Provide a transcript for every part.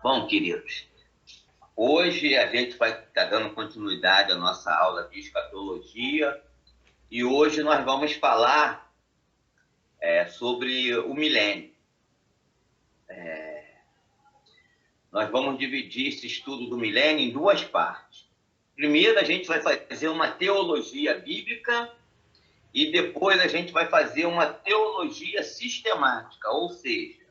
Bom, queridos, hoje a gente vai estar dando continuidade à nossa aula de escatologia e hoje nós vamos falar sobre o milênio. Nós vamos dividir esse estudo do milênio em duas partes. Primeiro, a gente vai fazer uma teologia bíblica e depois a gente vai fazer uma teologia sistemática, ou seja,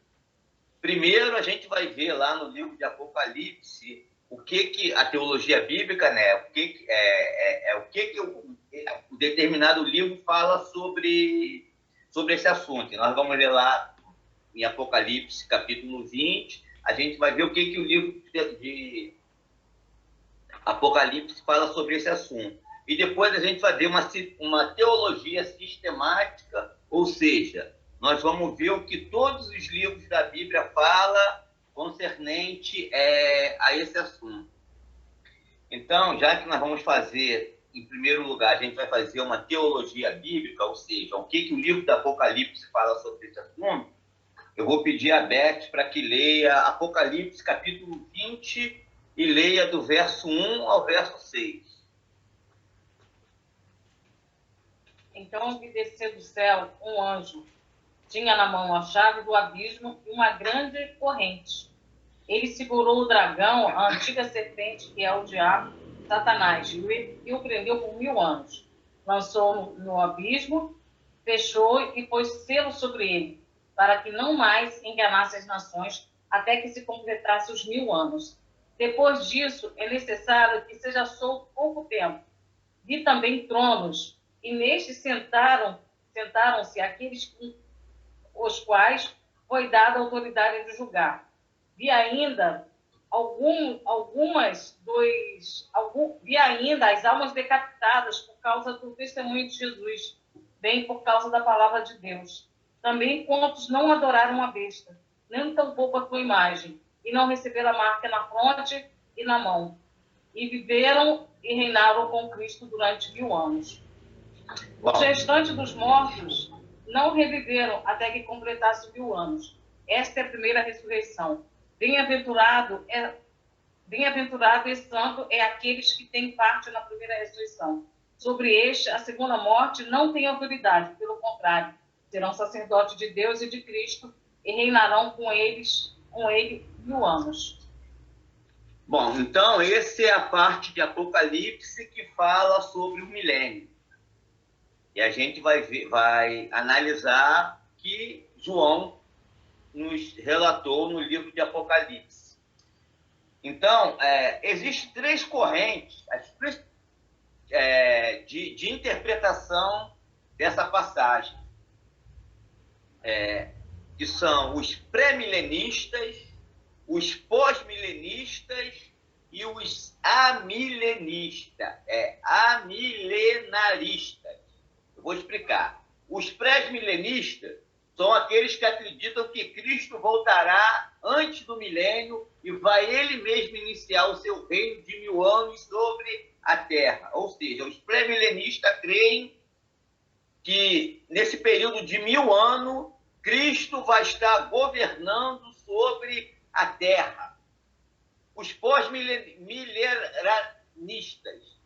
primeiro a gente vai ver lá no livro de Apocalipse o que a teologia bíblica, né? O determinado livro fala sobre esse assunto. E nós vamos ler lá em Apocalipse, capítulo 20, a gente vai ver o que o livro de Apocalipse fala sobre esse assunto. E depois a gente vai ver uma teologia sistemática, ou seja, nós vamos ver o que todos os livros da Bíblia falam concernente a esse assunto. Então, já que nós vamos fazer, em primeiro lugar, a gente vai fazer uma teologia bíblica, ou seja, o que o livro do Apocalipse fala sobre esse assunto, eu vou pedir a Beth para que leia Apocalipse capítulo 20 e leia do verso 1 ao verso 6. Então vi descer do céu um anjo. Tinha na mão a chave do abismo e uma grande corrente. Ele segurou o dragão, a antiga serpente, que é o diabo, Satanás, e o prendeu por 1000 anos. Lançou no abismo, fechou e pôs selo sobre ele, para que não mais enganasse as nações, até que se completasse os 1000 anos. Depois disso, é necessário que seja solto pouco tempo. Vi também tronos, e nestes sentaram-se aqueles com os quais foi dada a autoridade de julgar. Vi ainda vi ainda as almas decapitadas por causa do testemunho de Jesus, bem por causa da palavra de Deus. Também quantos não adoraram a besta, nem tampouco a sua imagem, e não receberam a marca na fronte e na mão. E viveram e reinaram com Cristo durante 1000 anos. Os restantes dos mortos não reviveram até que completasse 1000 anos. Esta é a primeira ressurreição. Bem-aventurado e santo é aqueles que têm parte na primeira ressurreição. Sobre este, a segunda morte não tem autoridade, pelo contrário, serão sacerdotes de Deus e de Cristo e reinarão com ele 1000 anos. Bom, então essa é a parte de Apocalipse que fala sobre o milênio. E a gente vai analisar o que João nos relatou no livro de Apocalipse. Então, existem três correntes de interpretação dessa passagem, que são os pré-milenistas, os pós-milenistas e os amilenistas, amilenaristas. Eu vou explicar. Os pré-milenistas são aqueles que acreditam que Cristo voltará antes do milênio e vai ele mesmo iniciar o seu reino de 1000 anos sobre a Terra. Ou seja, os pré-milenistas creem que nesse período de 1000 anos, Cristo vai estar governando sobre a Terra. Os pós-milenaristas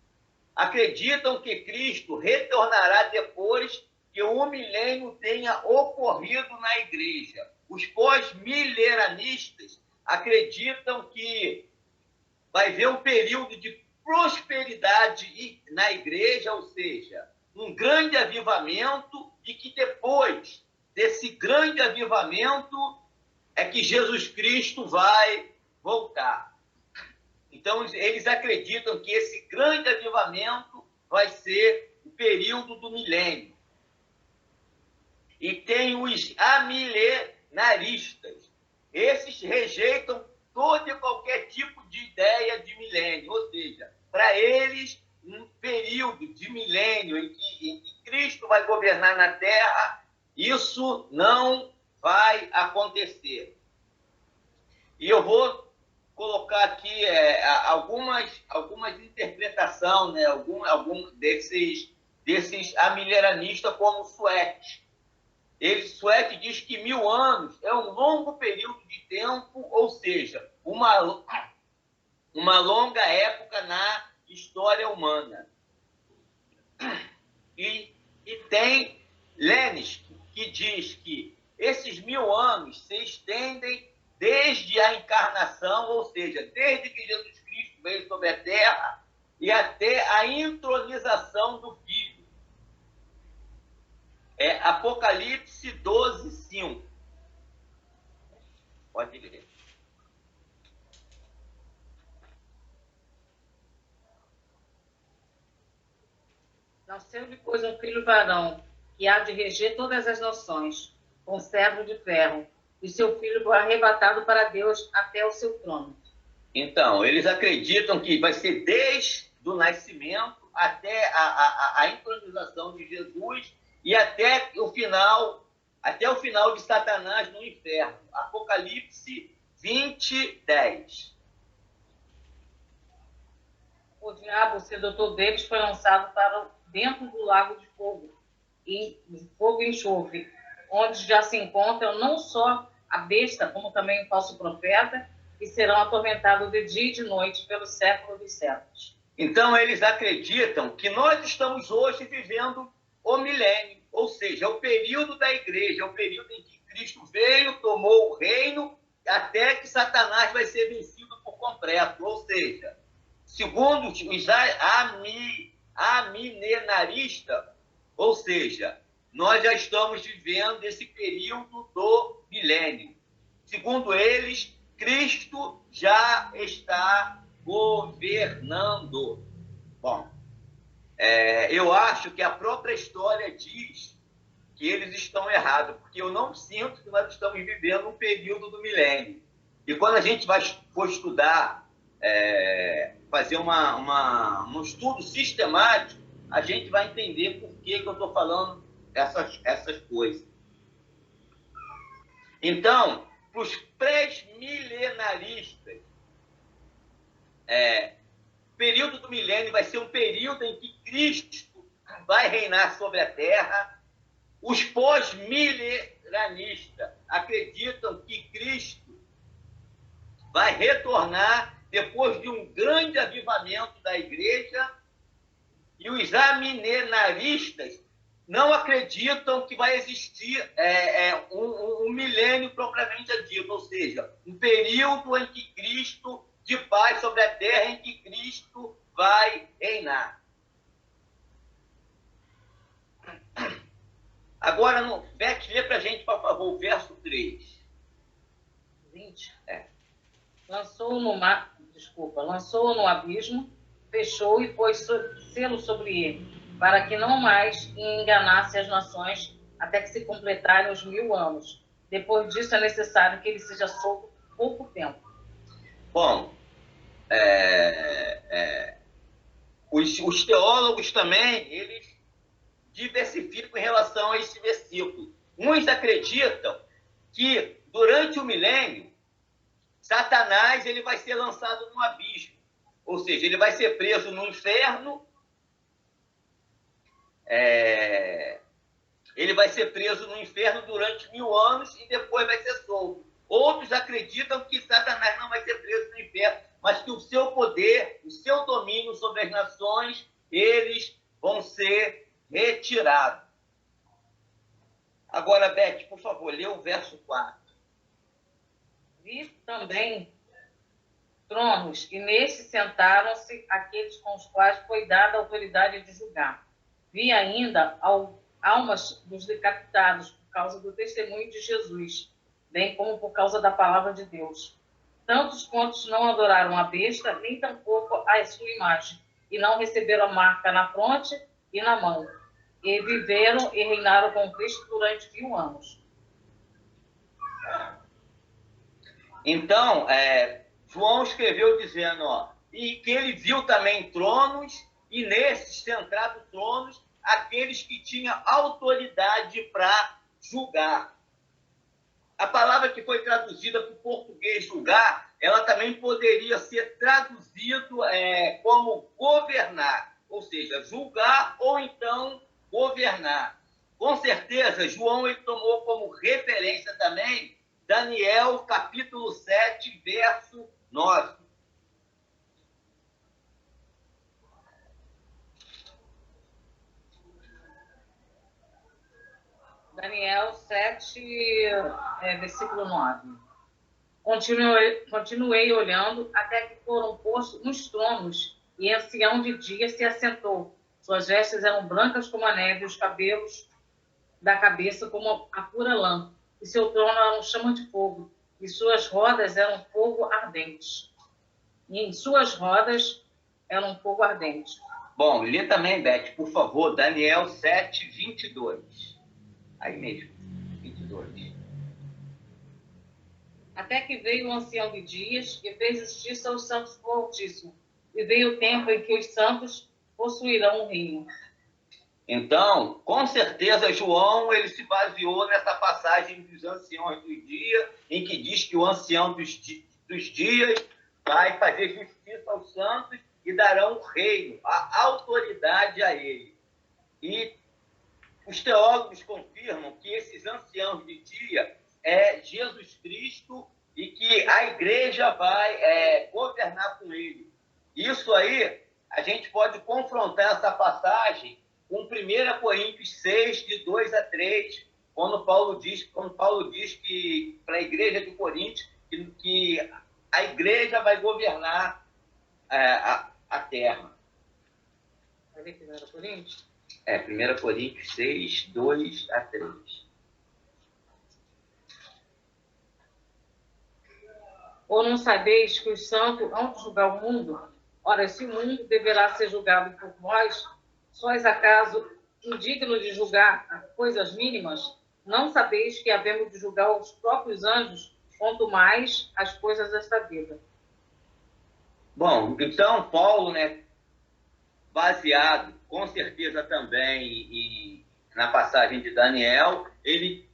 acreditam que Cristo retornará depois que o milênio tenha ocorrido na igreja. Os pós-milenaristas acreditam que vai haver um período de prosperidade na igreja, ou seja, um grande avivamento, e que depois desse grande avivamento é que Jesus Cristo vai voltar. Então, eles acreditam que esse grande avivamento vai ser o período do milênio. E tem os amilenaristas. Esses rejeitam todo e qualquer tipo de ideia de milênio. Ou seja, para eles, um período de milênio em que Cristo vai governar na Terra, isso não vai acontecer. E eu vou colocar aqui algumas interpretações, né? Algum desses amileranistas, como Sweat. Sweat diz que 1000 anos é um longo período de tempo, ou seja, uma longa época na história humana. E tem Lenin que diz que esses 1000 anos se estendem desde a encarnação, ou seja, desde que Jesus Cristo veio sobre a Terra e até a entronização do Filho. É Apocalipse 12, 5. Pode ler. Nasceu depois um filho varão, que há de reger todas as nações, com servo de ferro, e seu filho foi arrebatado para Deus até o seu trono. Então, eles acreditam que vai ser desde o nascimento até a entronização de Jesus e até o final de Satanás no inferno. Apocalipse 20, 10. O diabo, o sedutor deles, foi lançado para dentro do lago de fogo e enxofre, onde já se encontram não só a besta, como também o falso profeta, que serão atormentados de dia e de noite pelo século dos séculos. Então, eles acreditam que nós estamos hoje vivendo o milênio, ou seja, é o período da igreja, é o período em que Cristo veio, tomou o reino, até que Satanás vai ser vencido por completo. Ou seja, segundo os amilenaristas, ou seja, nós já estamos vivendo esse período do milênio. Segundo eles, Cristo já está governando. Bom, eu acho que a própria história diz que eles estão errados, porque eu não sinto que nós estamos vivendo um período do milênio. E quando a gente for estudar, fazer um estudo sistemático, a gente vai entender por que eu estou falando essas coisas. Então, para os pré-milenaristas, o período do milênio vai ser um período em que Cristo vai reinar sobre a Terra. Os pós-milenaristas acreditam que Cristo vai retornar depois de um grande avivamento da igreja, e os amilenaristas não acreditam que vai existir um milênio propriamente dito, ou seja, um período em que Cristo, de paz sobre a terra, em que Cristo vai reinar. Agora, Beth, lê para a gente, por favor, o verso 3. 20. Lançou-o no abismo, fechou e pôs selo sobre ele, para que não mais enganasse as nações até que se completarem os 1000 anos. Depois disso, é necessário que ele seja solto por pouco tempo. Bom, os teólogos também, eles diversificam em relação a esse versículo. Uns acreditam que durante o milênio, Satanás ele vai ser lançado no abismo, ou seja, ele vai ser preso no inferno, ele vai ser preso no inferno durante 1000 anos e depois vai ser solto. Outros acreditam que Satanás não vai ser preso no inferno, mas que o seu poder, o seu domínio sobre as nações, eles vão ser retirados. Agora, Beth, por favor, lê o verso 4. Vi também tronos, e nesses sentaram-se aqueles com os quais foi dada a autoridade de julgar. Vi ainda almas dos decapitados por causa do testemunho de Jesus, bem como por causa da palavra de Deus. Tantos quantos não adoraram a besta, nem tampouco a sua imagem, e não receberam a marca na fronte e na mão. E viveram e reinaram com Cristo durante 1000 anos. Então, João escreveu dizendo, e que ele viu também tronos, e nesses sentados tronos, aqueles que tinham autoridade para julgar. A palavra que foi traduzida para o português julgar, ela também poderia ser traduzido como governar, ou seja, julgar ou então governar. Com certeza, João ele tomou como referência também Daniel, capítulo 7, verso 9. Daniel 7, versículo 9. Continuei olhando até que foram postos uns tronos, e ancião de dia se assentou. Suas vestes eram brancas como a neve, os cabelos da cabeça como a pura lã, e seu trono era um chama de fogo, e suas rodas eram fogo ardente. E em suas rodas eram fogo ardente. Bom, lê também, Beth, por favor, Daniel 7, 22. Aí mesmo, 22. Até que veio o ancião de dias e fez justiça aos santos do Altíssimo. E veio o tempo em que os santos possuirão o reino. Então, com certeza, João ele se baseou nessa passagem dos anciãos do dia, em que diz que o ancião dos dias vai fazer justiça aos santos e darão o reino, a autoridade a ele. E os teólogos confirmam que esses anciãos de dia é Jesus Cristo e que a igreja vai governar com ele. Isso aí, a gente pode confrontar essa passagem com 1 Coríntios 6, de 2 a 3, quando Paulo diz que para a igreja de Corinto, que a igreja vai governar a terra. Vai ler 1 Coríntios? 1 Coríntios 6, 2 a 3. Ou não sabeis que os santos hão de julgar o mundo? Ora, se o mundo deverá ser julgado por vós, sois acaso indigno de julgar coisas mínimas? Não sabeis que havemos de julgar os próprios anjos, quanto mais as coisas desta vida? Bom, então Paulo, baseado com certeza também na passagem de Daniel, ele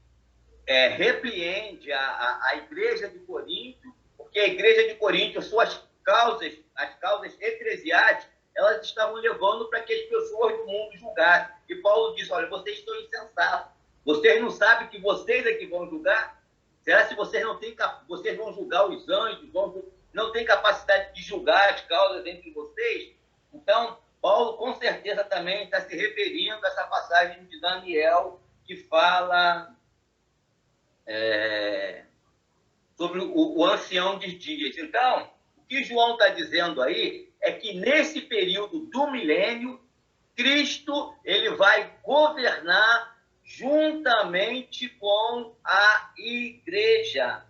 repreende a igreja de Corinto, porque a igreja de Corinto, as causas eclesiásticas, elas estavam levando para que as pessoas do mundo julgassem. E Paulo diz, olha, vocês estão insensatos. Vocês não sabem que vocês é que vão julgar? Será que vocês vão julgar os anjos? Não têm capacidade de julgar as causas entre vocês? Então, Paulo, com certeza, também está se referindo a essa passagem de Daniel, que fala sobre o ancião de dias. Então, o que João está dizendo aí é que nesse período do milênio, Cristo ele vai governar juntamente com a igreja.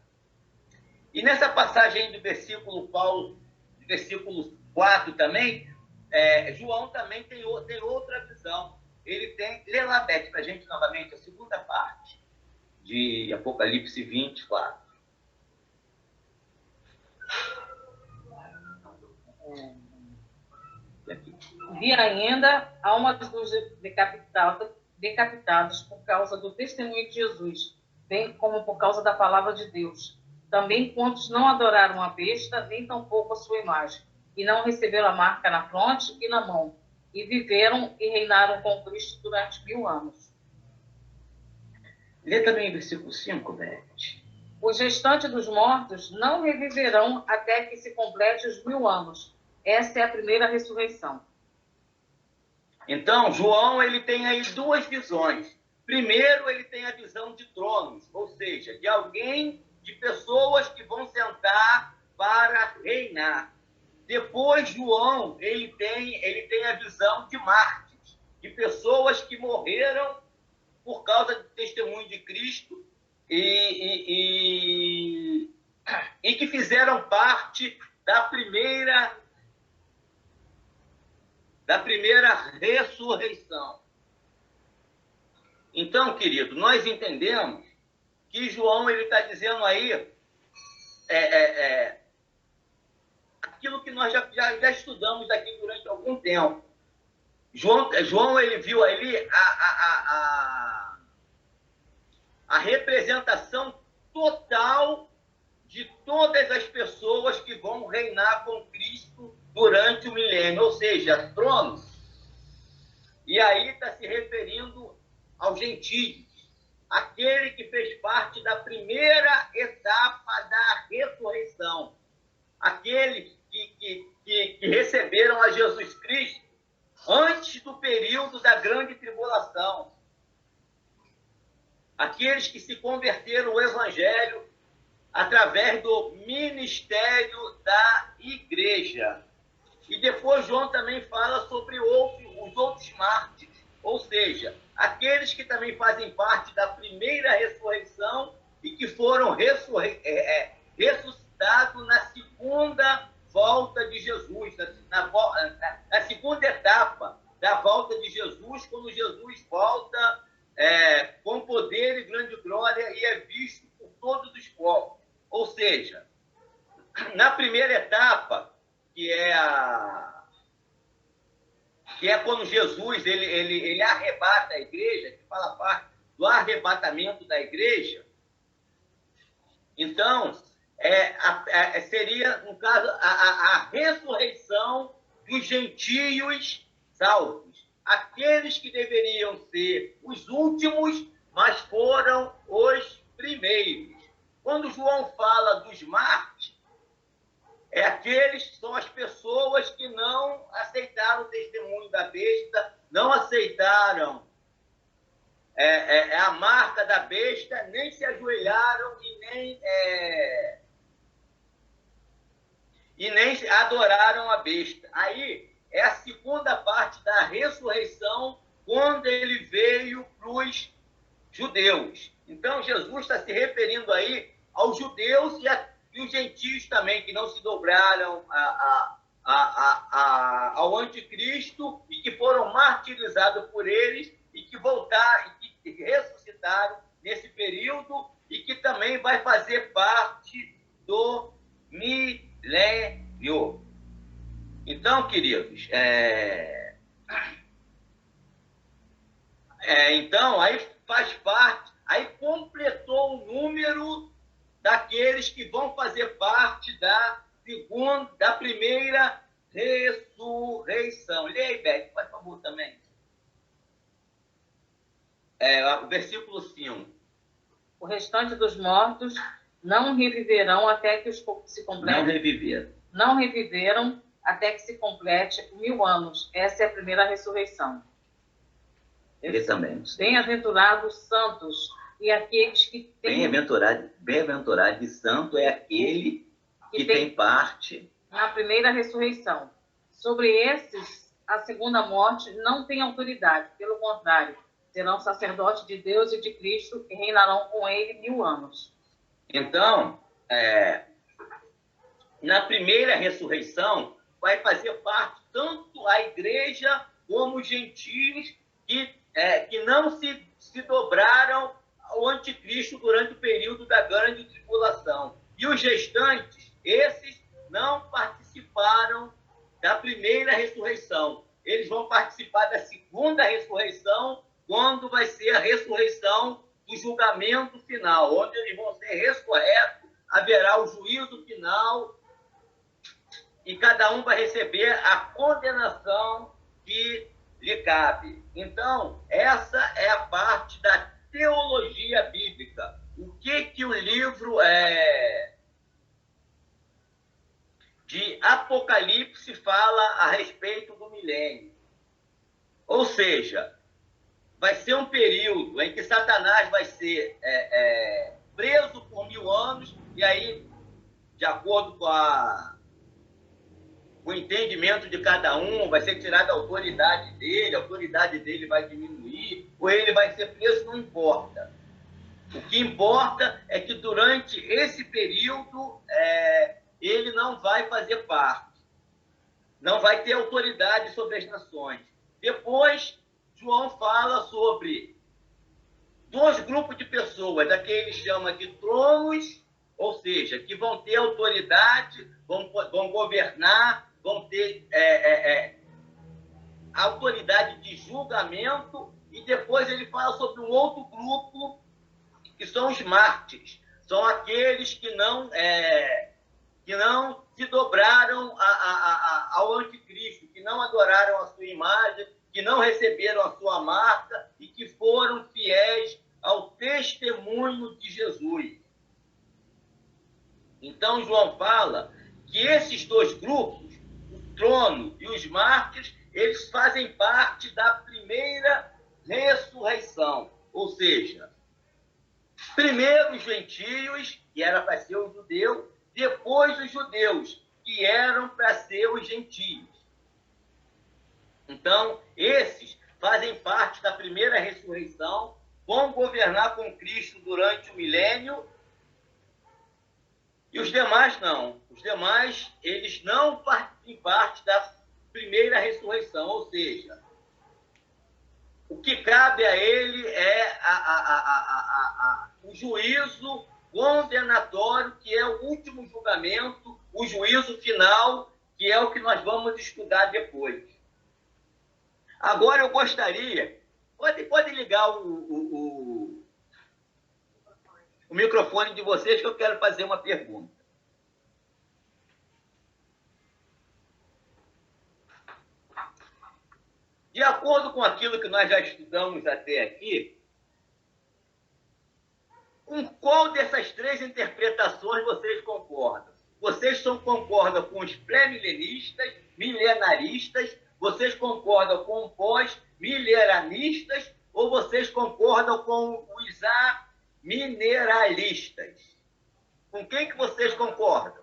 E nessa passagem do versículo 4 também, João também tem outra visão. Ele tem... Lê lá, Beth, para a gente novamente a segunda parte de Apocalipse 24. Vi ainda almas dos decapitados por causa do testemunho de Jesus, bem como por causa da palavra de Deus. Também quantos não adoraram a besta, nem tampouco a sua imagem, e não receberam a marca na fronte e na mão, e viveram e reinaram com Cristo durante 1000 anos. Lê também o versículo 5, Beth. Os restantes dos mortos não reviverão até que se complete os 1000 anos. Essa é a primeira ressurreição. Então, João ele tem aí duas visões. Primeiro, ele tem a visão de tronos, ou seja, de pessoas que vão sentar para reinar. Depois, João ele tem a visão de mártires, de pessoas que morreram por causa do testemunho de Cristo e que fizeram parte da primeira ressurreição. Então, querido, nós entendemos que João ele está dizendo aí aquilo que nós já estudamos aqui durante algum tempo. João ele viu ali a representação total de todas as pessoas que vão reinar com Cristo durante o milênio, ou seja, tronos. E aí está se referindo aos gentios, aquele que fez parte da primeira etapa da ressurreição. aqueles que receberam a Jesus Cristo antes do período da grande tribulação. Aqueles que se converteram ao Evangelho através do ministério da igreja. E depois João também fala sobre os outros mártires, ou seja, aqueles que também fazem parte da primeira ressurreição e que foram ressuscitados na segunda volta de Jesus, na segunda etapa da volta de Jesus, quando Jesus volta com poder e grande glória e é visto por todos os povos. Ou seja, na primeira etapa, que é quando Jesus ele arrebata a igreja, que fala parte do arrebatamento da igreja. Então, seria, no caso, a ressurreição dos gentios salvos. Aqueles que deveriam ser os últimos, mas foram os primeiros. Quando João fala dos mártires, são as pessoas que não aceitaram o testemunho da besta, não aceitaram a marca da besta, nem se ajoelharam e nem adoraram a besta. Aí é a segunda parte da ressurreição, quando ele veio para os judeus. Então, Jesus está se referindo aí aos judeus e os gentios também, que não se dobraram ao anticristo e que foram martirizados por eles e que voltaram, e que ressuscitaram nesse período e que também vai fazer parte do milênio. Então, queridos, então, aí faz parte, aí completou o número daqueles que vão fazer parte da primeira ressurreição. Leia aí, Beck, por favor, também. O versículo 5. O restante dos mortos não reviverão até que se complete. Não reviveram até que se complete 1000 anos. Essa é a primeira ressurreição. Exatamente. Bem-aventurados santos e aqueles que têm... Bem-aventurado e santo é aquele que tem parte na primeira ressurreição. Sobre esses, a segunda morte não tem autoridade. Pelo contrário, serão sacerdotes de Deus e de Cristo e reinarão com ele 1000 anos. Então, na primeira ressurreição, vai fazer parte tanto a igreja como os gentios que não se dobraram ao anticristo durante o período da grande tribulação. E os restantes, esses não participaram da primeira ressurreição. Eles vão participar da segunda ressurreição, quando vai ser a ressurreição do julgamento final, onde eles vão ser ressurretos, haverá o juízo final e cada um vai receber a condenação que lhe cabe. Então, essa é a parte da teologia bíblica. O que o livro de Apocalipse fala a respeito do milênio? Ou seja, vai ser um período em que Satanás vai ser preso por 1000 anos, e aí, de acordo com o entendimento de cada um, vai ser tirada a autoridade dele vai diminuir, ou ele vai ser preso, não importa. O que importa é que durante esse período ele não vai fazer parte, não vai ter autoridade sobre as nações. Depois, João fala sobre 2 grupos de pessoas, aqueles que chama de tronos, ou seja, que vão ter autoridade, vão governar, vão ter autoridade de julgamento, e depois ele fala sobre um outro grupo, que são os mártires. São aqueles que não se dobraram ao anticristo, que não adoraram a sua imagem, que não receberam a sua marca e que foram fiéis ao testemunho de Jesus. Então, João fala que dois grupos, o trono e os mártires, eles fazem parte da primeira ressurreição. Ou seja, primeiro os gentios, que era para ser os judeus, depois os judeus, que eram para ser os gentios. Então, esses fazem parte da primeira ressurreição, vão governar com Cristo durante o milênio, e os demais não. Os demais, eles não fazem parte da primeira ressurreição, ou seja, o que cabe a ele é o juízo condenatório, que é o último julgamento, o juízo final, que é o que nós vamos estudar depois. Agora eu gostaria... Pode ligar o microfone de vocês, que eu quero fazer uma pergunta. De acordo com aquilo que nós já estudamos até aqui, com qual dessas três interpretações vocês concordam? Vocês concordam com os pré-milenistas, milenaristas, vocês concordam com os pós-milenaristas, ou vocês concordam com os mineralistas? Com quem que vocês concordam?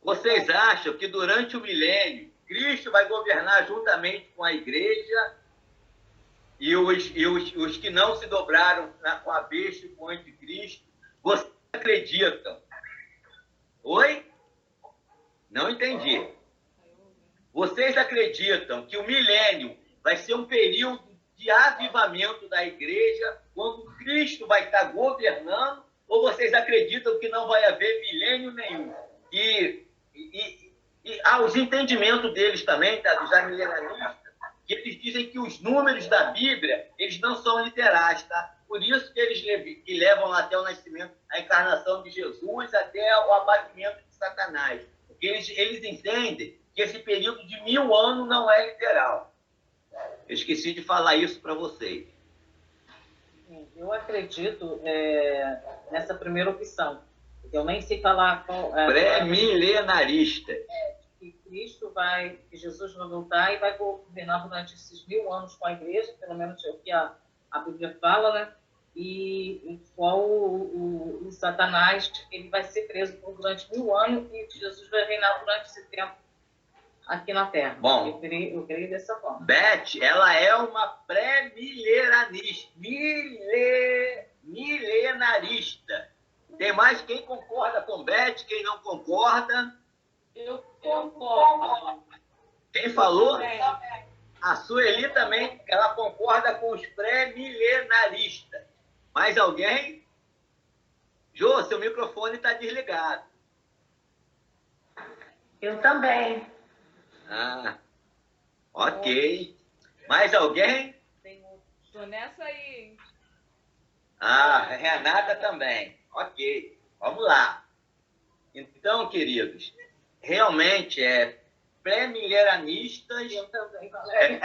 Vocês acham que durante o milênio, Cristo vai governar juntamente com a igreja e os que não se dobraram com a besta e com o anticristo? Vocês acreditam? Oi? Não entendi. Vocês acreditam que o milênio vai ser um período de avivamento da igreja, quando Cristo vai estar governando, ou vocês acreditam que não vai haver milênio nenhum? E os entendimentos deles também, tá, dos milenaristas, que eles dizem que os números da Bíblia, eles não são literais, tá? Por isso que eles levam até o nascimento, a encarnação de Jesus, até o abatimento de Satanás. Porque eles entendem que esse período de 1000 anos não é literal. Eu esqueci de falar isso para vocês. Eu acredito nessa primeira opção. Eu nem sei falar qual... Pré-milenarista. Que Cristo vai, que Jesus vai voltar e vai governar durante esses 1000 anos com a igreja, pelo menos é o que a Bíblia fala, né? E qual o Satanás, ele vai ser preso durante 1000 anos e Jesus vai reinar durante esse tempo aqui na Terra. Bom, eu creio dessa forma. Beth, ela é uma pré-milenarista. Milenarista. Tem mais quem concorda com Beth, quem não concorda? Eu concordo. Quem falou? A Sueli também, ela concorda com os pré-milenaristas. Mais alguém? Jô, seu microfone está desligado. Eu também. Ah, ok. Mais alguém? Estou nessa aí. Ah, Renata também. Ok, vamos lá. Então, queridos, realmente pré-milenaristas... Eu também, Valéria.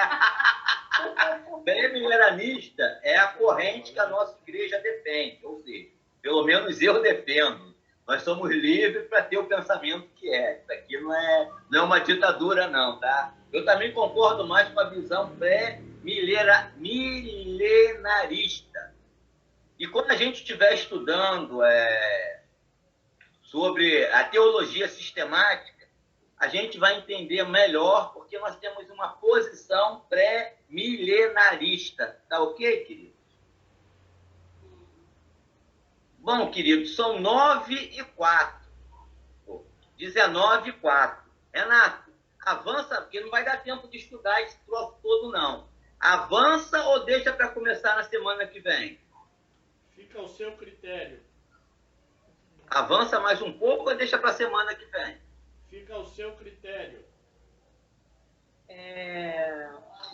Pré-milenarista é a corrente que a nossa igreja defende, ou seja, pelo menos eu defendo. Nós somos livres para ter o pensamento que é. Isso aqui não é uma ditadura, não, tá? Eu também concordo mais com a visão pré-milenarista. E quando a gente estiver estudando sobre a teologia sistemática, a gente vai entender melhor, porque nós temos uma posição pré-milenarista. Tá ok, querido? Bom, queridos, são 9h04. 19h04. Renato, avança, porque não vai dar tempo de estudar esse troço todo, não. Avança ou deixa para começar na semana que vem? Fica ao seu critério. Avança mais um pouco ou deixa para a semana que vem? Fica ao seu critério.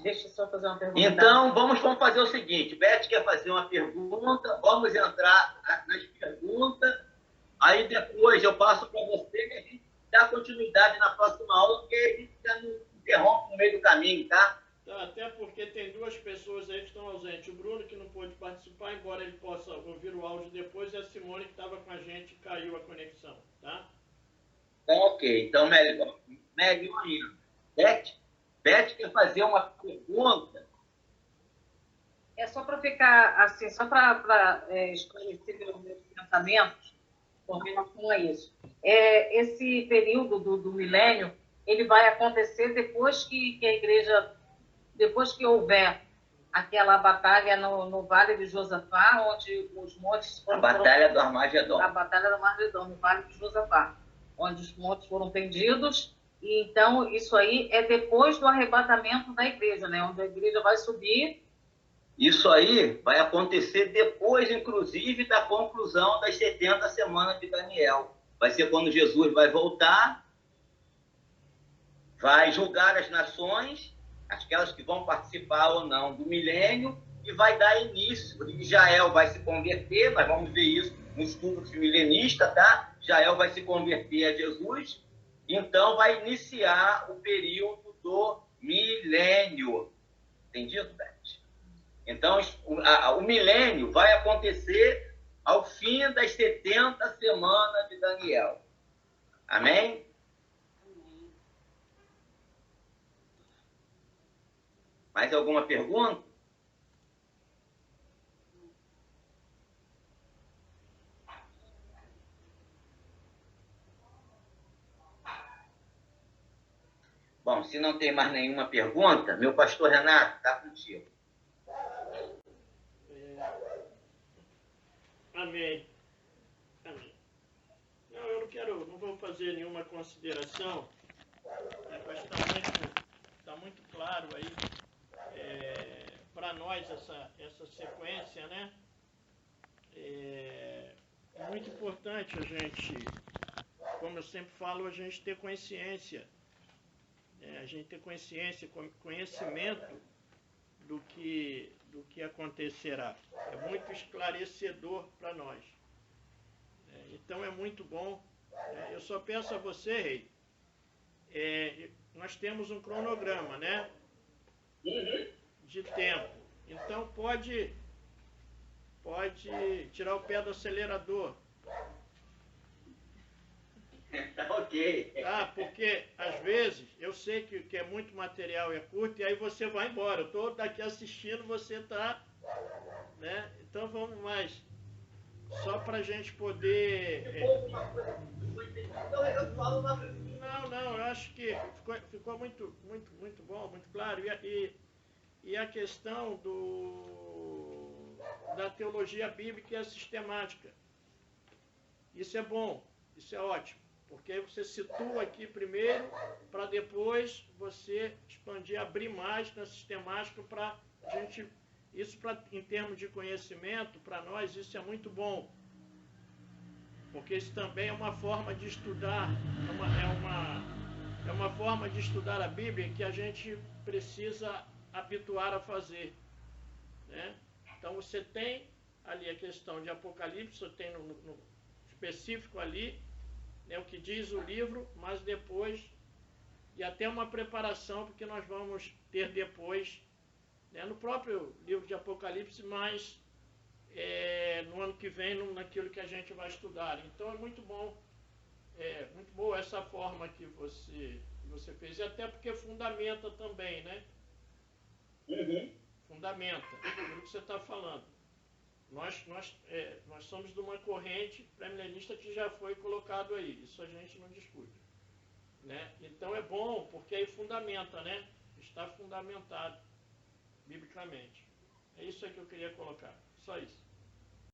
Deixa eu só fazer uma pergunta. Então, vamos fazer o seguinte. Beth quer fazer uma pergunta, vamos entrar nas perguntas, aí depois eu passo para você, que a gente dá continuidade na próxima aula, porque a gente já não interrompe no meio do caminho, tá? Tá Tá, até porque tem duas pessoas aí que estão ausentes. O Bruno, que não pôde participar, embora ele possa ouvir o áudio depois, e a Simone, que estava com a gente, caiu a conexão, tá? Então, ok. Então, melhor ainda. Beth quer fazer uma pergunta. É só para ficar assim, só para esclarecer meus pensamentos com relação a isso. Esse período do milênio, ele vai acontecer depois que a igreja, depois que houver aquela batalha no Vale de Josafá, onde os montes A Batalha do Armagedon. A Batalha do Armagedon, no Vale de Josafá, onde os montes foram pendidos. E então, isso aí é depois do arrebatamento da igreja, né? Onde a igreja vai subir. Isso aí vai acontecer depois, inclusive, da conclusão das 70 semanas de Daniel. Vai ser quando Jesus vai voltar, vai julgar as nações, aquelas que vão participar ou não do milênio, e vai dar início. Israel vai se converter, nós vamos ver isso no estudo milenista, tá? Israel vai se converter a Jesus, então vai iniciar o período do milênio. Entendido, Beth? Então, o milênio vai acontecer ao fim das 70 semanas de Daniel. Amém? Mais alguma pergunta? Bom, se não tem mais nenhuma pergunta, meu pastor Renato, está contigo. Amém. Amém. Não, eu não vou fazer nenhuma consideração, mas está muito claro aí para nós essa sequência, né? É muito importante a gente, como eu sempre falo, a gente ter consciência, a gente ter consciência, conhecimento do que acontecerá. É muito esclarecedor para nós. Então é muito bom. Eu só peço a você, Rei, nós temos um cronograma, né? De tempo. Então pode tirar o pé do acelerador. Ok. Tá? Porque às vezes eu sei que é muito material e é curto, e aí você vai embora. Eu estou daqui assistindo, você está, né? Então vamos mais. Só para a gente poder. Não, eu acho que ficou muito bom, muito claro. E a questão da teologia bíblica e a sistemática. Isso é bom, isso é ótimo. Porque aí você situa aqui primeiro, para depois você expandir, abrir mais na sistemática para a gente. Isso, em termos de conhecimento, para nós, isso é muito bom. Porque isso também é uma forma de estudar, é uma forma de estudar a Bíblia que a gente precisa habituar a fazer, né? Então você tem ali a questão de Apocalipse, você tem no específico ali, né, o que diz o livro, mas depois, e até uma preparação, porque nós vamos ter depois, né, no próprio livro de Apocalipse, mas no ano que vem, naquilo que a gente vai estudar. Então é muito bom, muito boa essa forma que você fez, e até porque fundamenta também, né? Fundamenta aquilo que você está falando. Nós somos de uma corrente pré-milenista que já foi colocado aí, isso a gente não discute, né? Então é bom, porque aí fundamenta, né? Está fundamentado biblicamente. É isso aí que eu queria colocar, só isso.